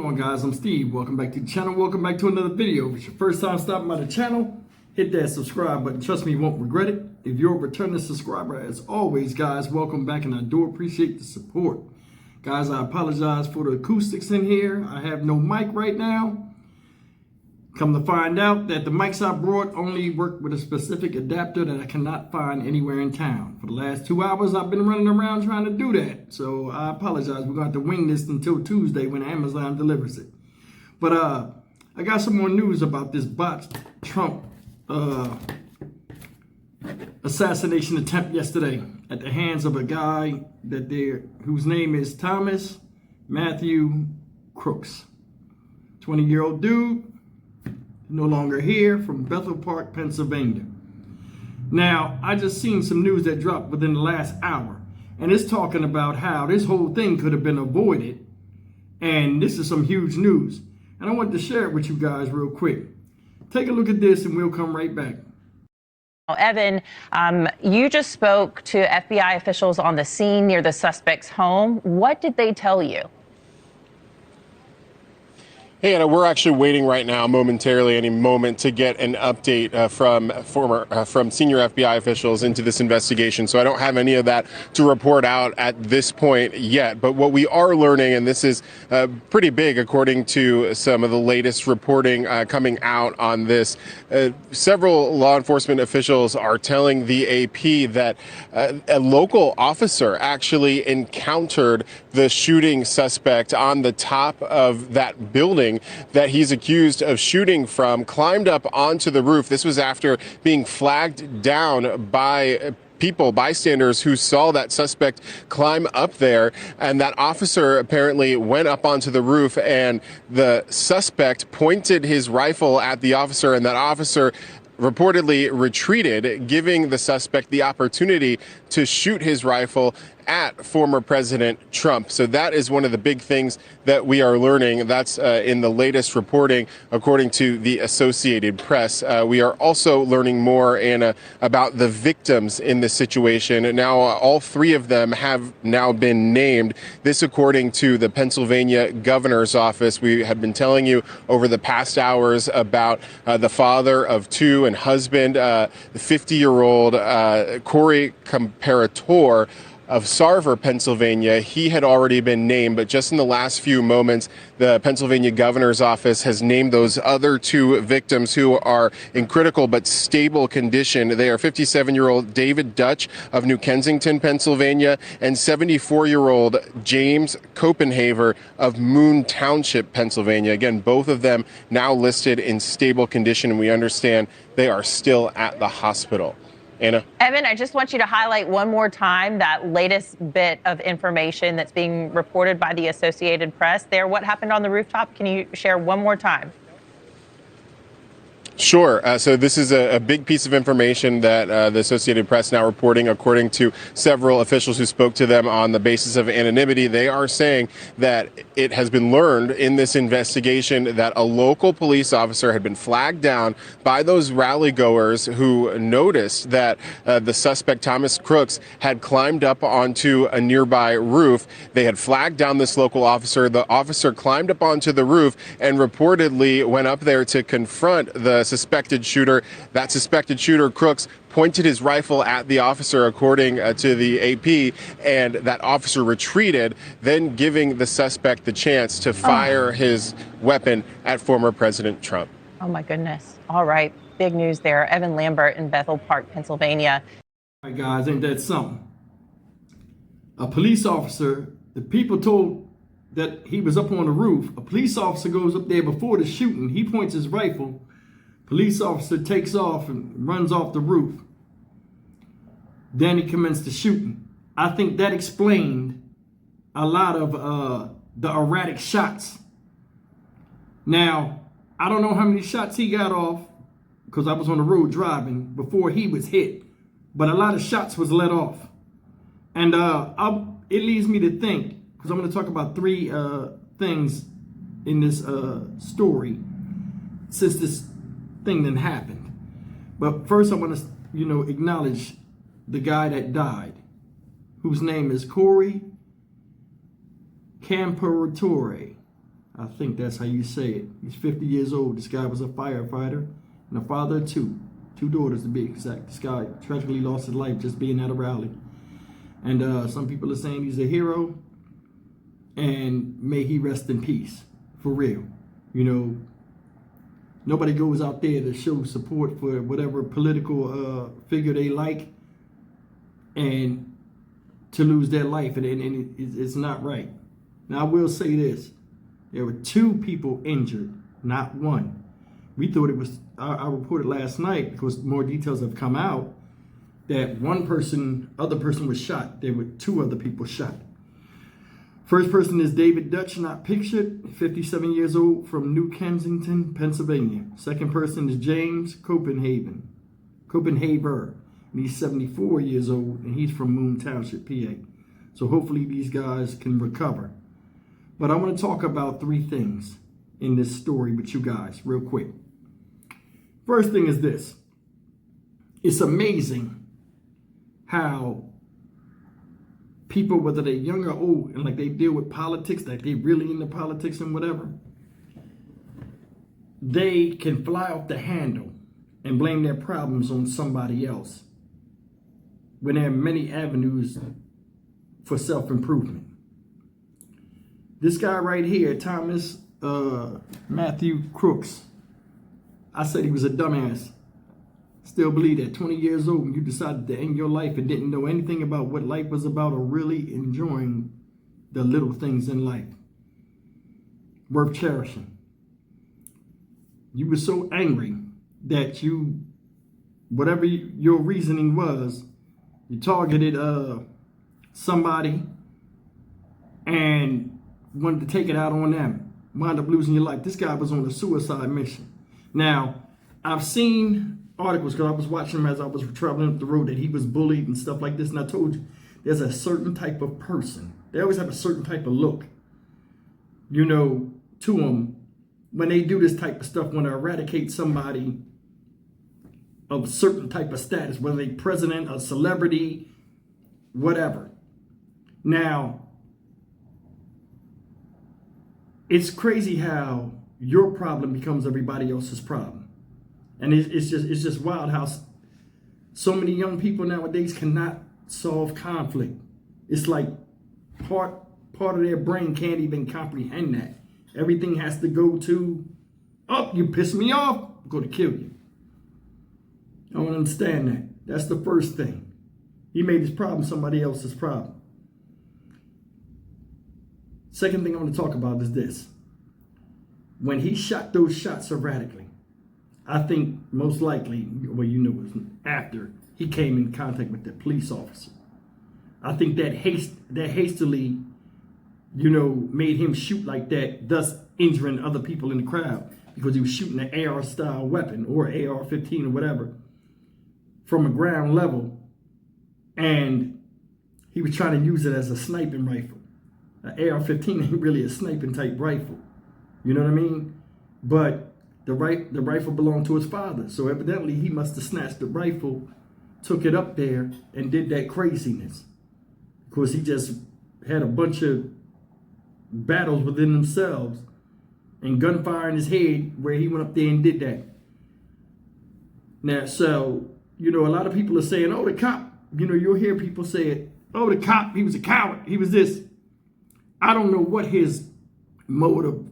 What's going on, guys? I'm Steve. Welcome back to the channel. Welcome back to another video. If it's your first time stopping by the channel, hit that subscribe button. Trust me, you won't regret it. If you're a returning subscriber, as always, guys, welcome back, and I do appreciate the support. Guys, I apologize for the acoustics in here. I have no mic right now. Come to find out that the mics I brought only work with a specific adapter that I cannot find anywhere in town. For the last 2 hours, I've been running around trying to do that. So I apologize. We're going to have to wing this until Tuesday when Amazon delivers it. But I got some more news about this botched Trump assassination attempt yesterday at the hands of a guy whose name is Thomas Matthew Crooks. 20-year-old dude. No longer here, from Bethel Park, Pennsylvania. Now, I just seen some news that dropped within the last hour, and it's talking about how this whole thing could have been avoided, and this is some huge news, and I wanted to share it with you guys real quick. Take a look at this, and we'll come right back. Evan, you just spoke to FBI officials on the scene near the suspect's home. What did they tell you? Hey, Anna, we're actually waiting right now, momentarily, any moment, to get an update from senior FBI officials into this investigation. So I don't have any of that to report out at this point yet. But what we are learning, and this is pretty big according to some of the latest reporting coming out on this, several law enforcement officials are telling the AP that a local officer actually encountered the shooting suspect on the top of that building that he's accused of shooting from, climbed up onto the roof. This was after being flagged down by bystanders who saw that suspect climb up there, and that officer apparently went up onto the roof, and the suspect pointed his rifle at the officer, and that officer reportedly retreated, giving the suspect the opportunity to shoot his rifle at former President Trump. So that is one of the big things that we are learning. That's in the latest reporting, according to the Associated Press. We are also learning more, Anna, about the victims in this situation. Now, all three of them have now been named. This, according to the Pennsylvania governor's office. We have been telling you over the past hours about the father of two and husband, the 50-year-old Corey Comparator of Sarver, Pennsylvania. He had already been named, but just in the last few moments, the Pennsylvania governor's office has named those other two victims who are in critical but stable condition. They are 57-year-old David Dutch of New Kensington, Pennsylvania, and 74-year-old James Copenhaver of Moon Township, Pennsylvania. Again, both of them now listed in stable condition, and we understand they are still at the hospital. Anna? Evan, I just want you to highlight one more time that latest bit of information that's being reported by the Associated Press there. What happened on the rooftop? Can you share one more time? Sure. So this is a big piece of information that the Associated Press now reporting, according to several officials who spoke to them on the basis of anonymity. They are saying that it has been learned in this investigation that a local police officer had been flagged down by those rally goers who noticed that the suspect, Thomas Crooks, had climbed up onto a nearby roof. They had flagged down this local officer. The officer climbed up onto the roof and reportedly went up there to confront the suspected shooter. That suspected shooter, Crooks, pointed his rifle at the officer, according to the AP, and that officer retreated, then giving the suspect the chance to fire his weapon at former President Trump. Oh, my goodness. All right. Big news there. Evan Lambert in Bethel Park, Pennsylvania. All right, guys, ain't that something? A police officer, the people told that he was up on the roof. A police officer goes up there before the shooting. He points his rifle. Police officer takes off and runs off the roof. Then he commenced the shooting. I think that explained a lot of the erratic shots. Now, I don't know how many shots he got off because I was on the road driving before he was hit, but a lot of shots was let off. And it leads me to think, because I'm going to talk about three things in this story since this thing that happened. But first I want to, acknowledge the guy that died, whose name is Corey Camparatore. I think that's how you say it. He's 50 years old. This guy was a firefighter and a father of two daughters to be exact. This guy tragically lost his life just being at a rally. And some people are saying he's a hero, and may he rest in peace, for real. You know, nobody goes out there to show support for whatever political figure they like and to lose their life, and it's not right. Now, I will say this. There were 2 people injured, not 1. We thought it was, I reported last night, because more details have come out, that other person was shot. There were 2 other people shot. First person is David Dutch, not pictured, 57 years old, from New Kensington, Pennsylvania. Second person is James Copenhaver, and he's 74 years old, and he's from Moon Township, PA. So hopefully these guys can recover. But I want to talk about 3 things in this story with you guys real quick. First thing is this. It's amazing how people, whether they're young or old, and like they deal with politics, like they really into politics and whatever, they can fly off the handle and blame their problems on somebody else when there are many avenues for self-improvement. This guy right here, Thomas Matthew Crooks, I said he was a dumbass. Still believe that 20 years old when you decided to end your life and didn't know anything about what life was about or really enjoying the little things in life worth cherishing. You were so angry that you, whatever your reasoning was, you targeted somebody and wanted to take it out on them. Wound up losing your life. This guy was on a suicide mission. Now, I've seen articles, because I was watching him as I was traveling up the road, that he was bullied and stuff like this. And I told you, there's a certain type of person. They always have a certain type of look, you know, to them when they do this type of stuff, want to eradicate somebody of a certain type of status, whether they president, a celebrity, whatever. Now, it's crazy how your problem becomes everybody else's problem. And it's just wild how so many young people nowadays cannot solve conflict. It's like part of their brain can't even comprehend that. Everything has to go to, oh, you piss me off, I'm going to kill you. I don't understand that. That's the first thing. He made his problem somebody else's problem. Second thing I want to talk about is this. When he shot those shots erratically, I think most likely, well, you know, it was after he came in contact with the police officer. I think that hastily, you know, made him shoot like that, thus injuring other people in the crowd, because he was shooting an AR-style weapon or AR-15 or whatever from a ground level, and he was trying to use it as a sniping rifle. An AR-15 ain't really a sniping type rifle, you know what I mean? But the rifle belonged to his father, so evidently he must have snatched the rifle, took it up there, and did that craziness. Because he just had a bunch of battles within themselves and gunfire in his head where he went up there and did that. Now, so, you know, a lot of people are saying, oh, the cop, you know, you'll hear people say it, oh, the cop, he was a coward, he was this. I don't know what his mode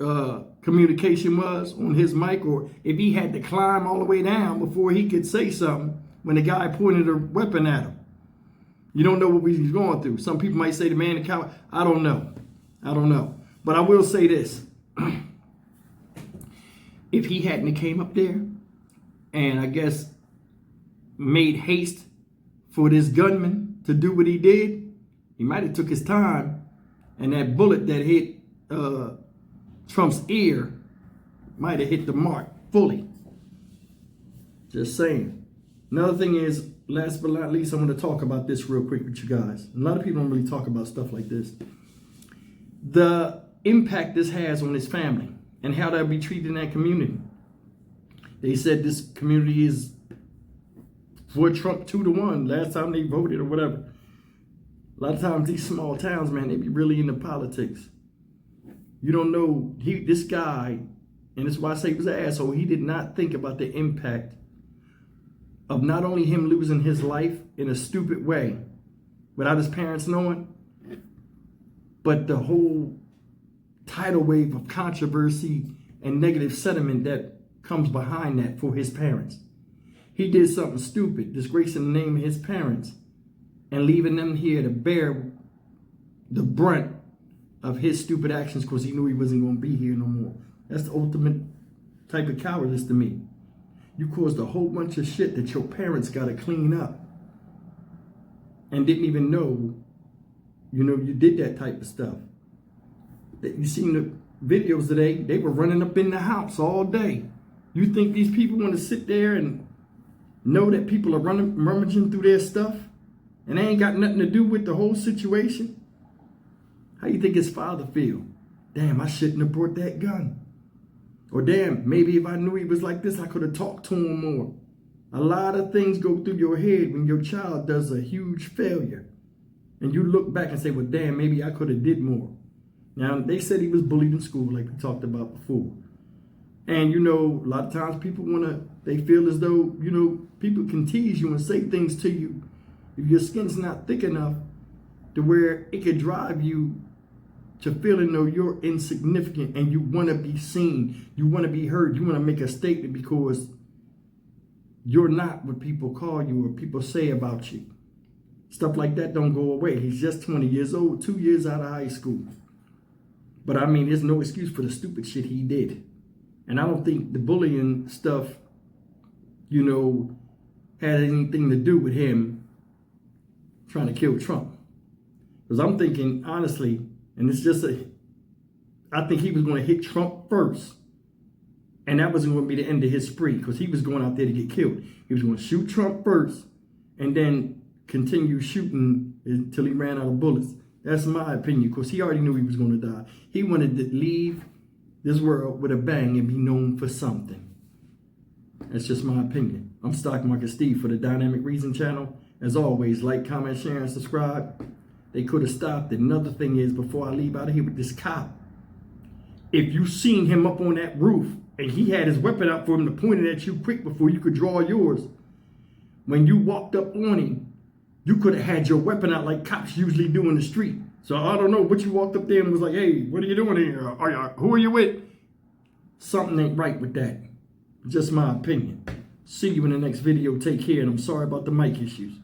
of communication was on his mic, or if he had to climb all the way down before he could say something when the guy pointed a weapon at him. You don't know what he's going through. Some people might say the man the coward. I don't know. But I will say this. If he hadn't came up there and I guess made haste for this gunman to do what he did, he might have took his time, and that bullet that hit Trump's ear might have hit the mark fully. Just saying. Another thing is, last but not least, I want to talk about this real quick with you guys. A lot of people don't really talk about stuff like this. The impact this has on his family and how they'll be treated in that community. They said this community is for Trump 2-1 last time they voted or whatever. A lot of times these small towns, man, they be really into politics. You don't know, this guy, and that's why I say he was an asshole, he did not think about the impact of not only him losing his life in a stupid way without his parents knowing, but the whole tidal wave of controversy and negative sentiment that comes behind that for his parents. He did something stupid, disgracing the name of his parents and leaving them here to bear the brunt of his stupid actions because he knew he wasn't going to be here no more. That's the ultimate type of cowardice to me. You caused a whole bunch of shit that your parents got to clean up and didn't even know, you did that type of stuff. You seen the videos today, they were running up in the house all day. You think these people want to sit there and know that people are rummaging through their stuff and they ain't got nothing to do with the whole situation? How you think his father feel? Damn, I shouldn't have brought that gun. Or damn, maybe if I knew he was like this, I could have talked to him more. A lot of things go through your head when your child does a huge failure. And you look back and say, well, damn, maybe I could have did more. Now, they said he was bullied in school, like we talked about before. And, a lot of times people they feel as though, people can tease you and say things to you if your skin's not thick enough to where it could drive you to feeling though you're insignificant and you want to be seen, you want to be heard, you want to make a statement because you're not what people call you or people say about you. Stuff like that don't go away. He's just 20 years old, 2 years out of high school. But I mean, there's no excuse for the stupid shit he did. And I don't think the bullying stuff, had anything to do with him trying to kill Trump. Because I'm thinking, honestly, and it's just I think he was going to hit Trump first. And that wasn't going to be the end of his spree because he was going out there to get killed. He was going to shoot Trump first and then continue shooting until he ran out of bullets. That's my opinion because he already knew he was going to die. He wanted to leave this world with a bang and be known for something. That's just my opinion. I'm Stock Market Steve for the Dynamic Reason channel. As always, like, comment, share, and subscribe. They could have stopped it. Another thing is, before I leave out of here with this cop, if you seen him up on that roof and he had his weapon out for him to point it at you quick before you could draw yours, when you walked up on him, you could have had your weapon out like cops usually do in the street. So I don't know what you walked up there and was like, hey, what are you doing here? Who are you with? Something ain't right with that. Just my opinion. See you in the next video. Take care. And I'm sorry about the mic issues.